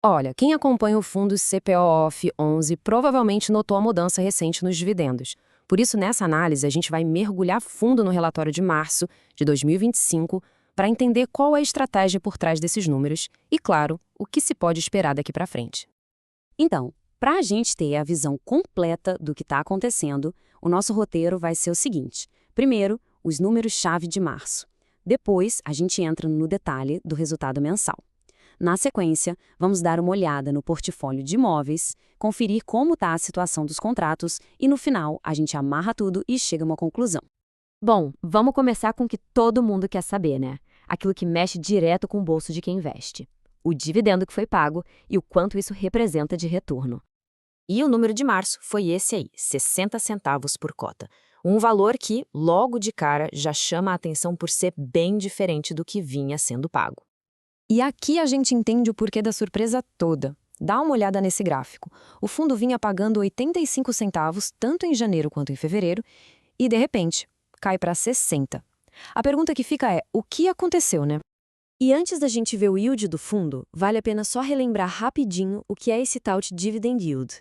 Olha, quem acompanha o fundo CPOF 11 provavelmente notou a mudança recente nos dividendos. Por isso, nessa análise, a gente vai mergulhar fundo no relatório de março de 2025 para entender qual é a estratégia por trás desses números e, claro, o que se pode esperar daqui para frente. Então, para a gente ter a visão completa do que está acontecendo, o nosso roteiro vai ser o seguinte. Primeiro, os números-chave de março. Depois, a gente entra no detalhe do resultado mensal. Na sequência, vamos dar uma olhada no portfólio de imóveis, conferir como está a situação dos contratos e, no final, a gente amarra tudo e chega a uma conclusão. Bom, vamos começar com o que todo mundo quer saber, né? Aquilo que mexe direto com o bolso de quem investe. O dividendo que foi pago e o quanto isso representa de retorno. E o número de março foi esse aí, 60 centavos por cota. Um valor que, logo de cara, já chama a atenção por ser bem diferente do que vinha sendo pago. E aqui a gente entende o porquê da surpresa toda. Dá uma olhada nesse gráfico. O fundo vinha pagando 85 centavos tanto em janeiro quanto em fevereiro e, de repente, cai para 60. A pergunta que fica é, o que aconteceu, né? E antes da gente ver o yield do fundo, vale a pena só relembrar rapidinho o que é esse tal de dividend yield.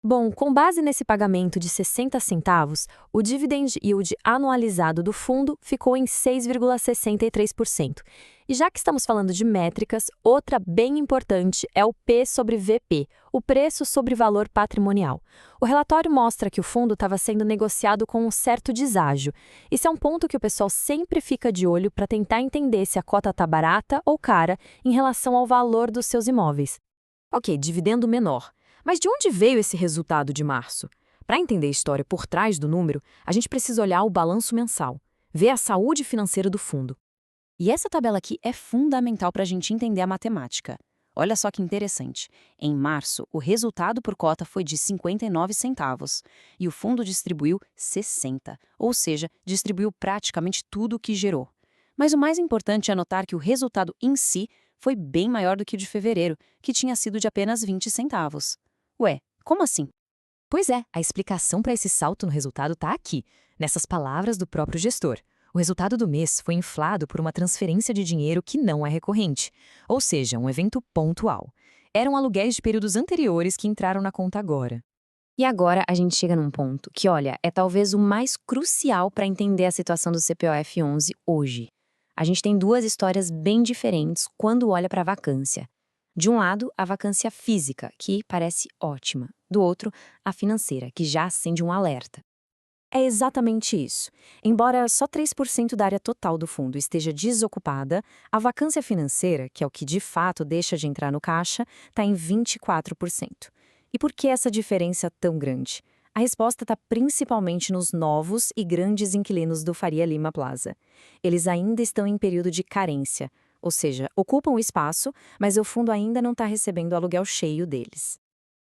Bom, com base nesse pagamento de 60 centavos, o dividend yield anualizado do fundo ficou em 6,63%. E já que estamos falando de métricas, outra bem importante é o P sobre VP, o preço sobre valor patrimonial. O relatório mostra que o fundo estava sendo negociado com um certo deságio. Isso é um ponto que o pessoal sempre fica de olho para tentar entender se a cota está barata ou cara em relação ao valor dos seus imóveis. Ok, dividendo menor. Mas de onde veio esse resultado de março? Para entender a história por trás do número, a gente precisa olhar o balanço mensal, ver a saúde financeira do fundo. E essa tabela aqui é fundamental para a gente entender a matemática. Olha só que interessante. Em março, o resultado por cota foi de 59 centavos e o fundo distribuiu 60, ou seja, distribuiu praticamente tudo o que gerou. Mas o mais importante é notar que o resultado em si foi bem maior do que o de fevereiro, que tinha sido de apenas 20 centavos. Ué, como assim? Pois é, a explicação para esse salto no resultado está aqui, nessas palavras do próprio gestor. O resultado do mês foi inflado por uma transferência de dinheiro que não é recorrente, ou seja, um evento pontual. Eram aluguéis de períodos anteriores que entraram na conta agora. E agora a gente chega num ponto que, olha, é talvez o mais crucial para entender a situação do CPOF 11 hoje. A gente tem duas histórias bem diferentes quando olha para a vacância. De um lado, a vacância física, que parece ótima. Do outro, a financeira, que já acende um alerta. É exatamente isso. Embora só 3% da área total do fundo esteja desocupada, a vacância financeira, que é o que de fato deixa de entrar no caixa, está em 24%. E por que essa diferença tão grande? A resposta está principalmente nos novos e grandes inquilinos do Faria Lima Plaza. Eles ainda estão em período de carência, ou seja, ocupam o espaço, mas o fundo ainda não está recebendo o aluguel cheio deles.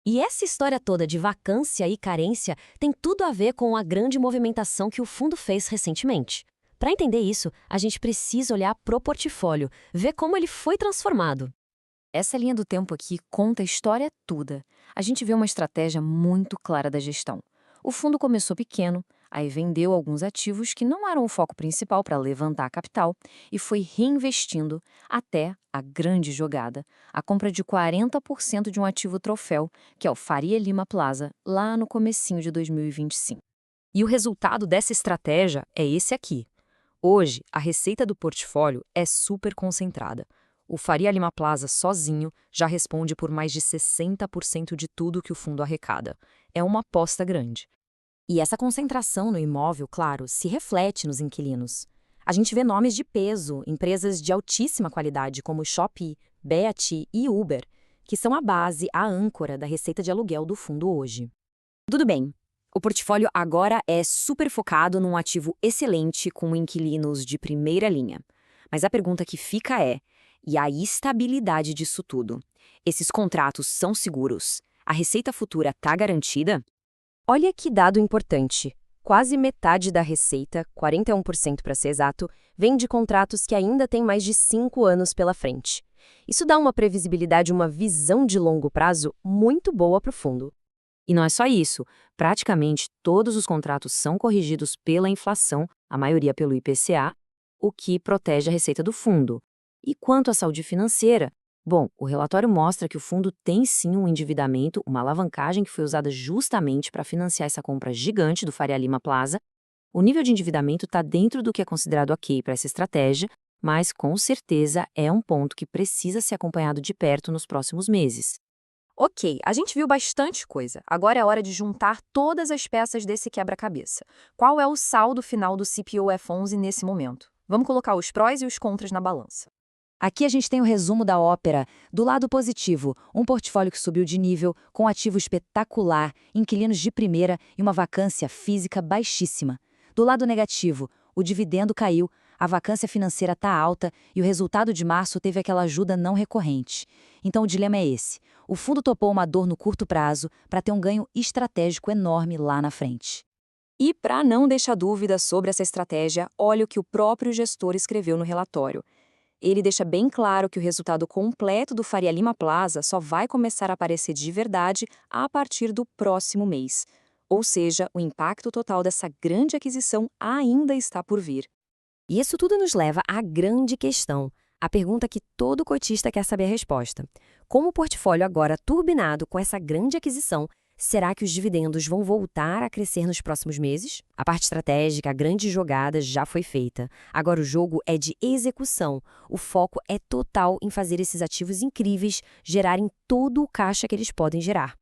E essa história toda de vacância e carência tem tudo a ver com a grande movimentação que o fundo fez recentemente. Para entender isso, a gente precisa olhar pro portfólio, ver como ele foi transformado. Essa linha do tempo aqui conta a história toda. A gente vê uma estratégia muito clara da gestão. O fundo começou pequeno, aí vendeu alguns ativos que não eram o foco principal para levantar capital e foi reinvestindo até a grande jogada, a compra de 40% de um ativo troféu, que é o Faria Lima Plaza, lá no comecinho de 2025. E o resultado dessa estratégia é esse aqui. Hoje, a receita do portfólio é super concentrada. O Faria Lima Plaza sozinho já responde por mais de 60% de tudo que o fundo arrecada. É uma aposta grande. E essa concentração no imóvel, claro, se reflete nos inquilinos. A gente vê nomes de peso, empresas de altíssima qualidade como Shopee, Beat e Uber, que são a base, a âncora da receita de aluguel do fundo hoje. Tudo bem, o portfólio agora é super focado num ativo excelente com inquilinos de primeira linha. Mas a pergunta que fica é, e a estabilidade disso tudo? Esses contratos são seguros? A receita futura está garantida? Olha que dado importante. Quase metade da receita, 41% para ser exato, vem de contratos que ainda têm mais de 5 anos pela frente. Isso dá uma previsibilidade, uma visão de longo prazo muito boa para o fundo. E não é só isso. Praticamente todos os contratos são corrigidos pela inflação, a maioria pelo IPCA, o que protege a receita do fundo. E quanto à saúde financeira, Bom, o relatório mostra que o fundo tem sim um endividamento, uma alavancagem que foi usada justamente para financiar essa compra gigante do Faria Lima Plaza. O nível de endividamento está dentro do que é considerado ok para essa estratégia, mas com certeza é um ponto que precisa ser acompanhado de perto nos próximos meses. Ok, a gente viu bastante coisa. Agora é hora de juntar todas as peças desse quebra-cabeça. Qual é o saldo final do CPOF11 nesse momento? Vamos colocar os prós e os contras na balança. Aqui a gente tem o resumo da ópera. Do lado positivo, um portfólio que subiu de nível, com ativo espetacular, inquilinos de primeira e uma vacância física baixíssima. Do lado negativo, o dividendo caiu, a vacância financeira está alta e o resultado de março teve aquela ajuda não recorrente. Então o dilema é esse. O fundo topou uma dor no curto prazo para ter um ganho estratégico enorme lá na frente. E para não deixar dúvida sobre essa estratégia, olha o que o próprio gestor escreveu no relatório. Ele deixa bem claro que o resultado completo do Faria Lima Plaza só vai começar a aparecer de verdade a partir do próximo mês. Ou seja, o impacto total dessa grande aquisição ainda está por vir. E isso tudo nos leva à grande questão, a pergunta que todo cotista quer saber a resposta. Como o portfólio agora turbinado com essa grande aquisição, será que os dividendos vão voltar a crescer nos próximos meses? A parte estratégica, a grande jogada já foi feita. Agora o jogo é de execução. O foco é total em fazer esses ativos incríveis gerarem todo o caixa que eles podem gerar.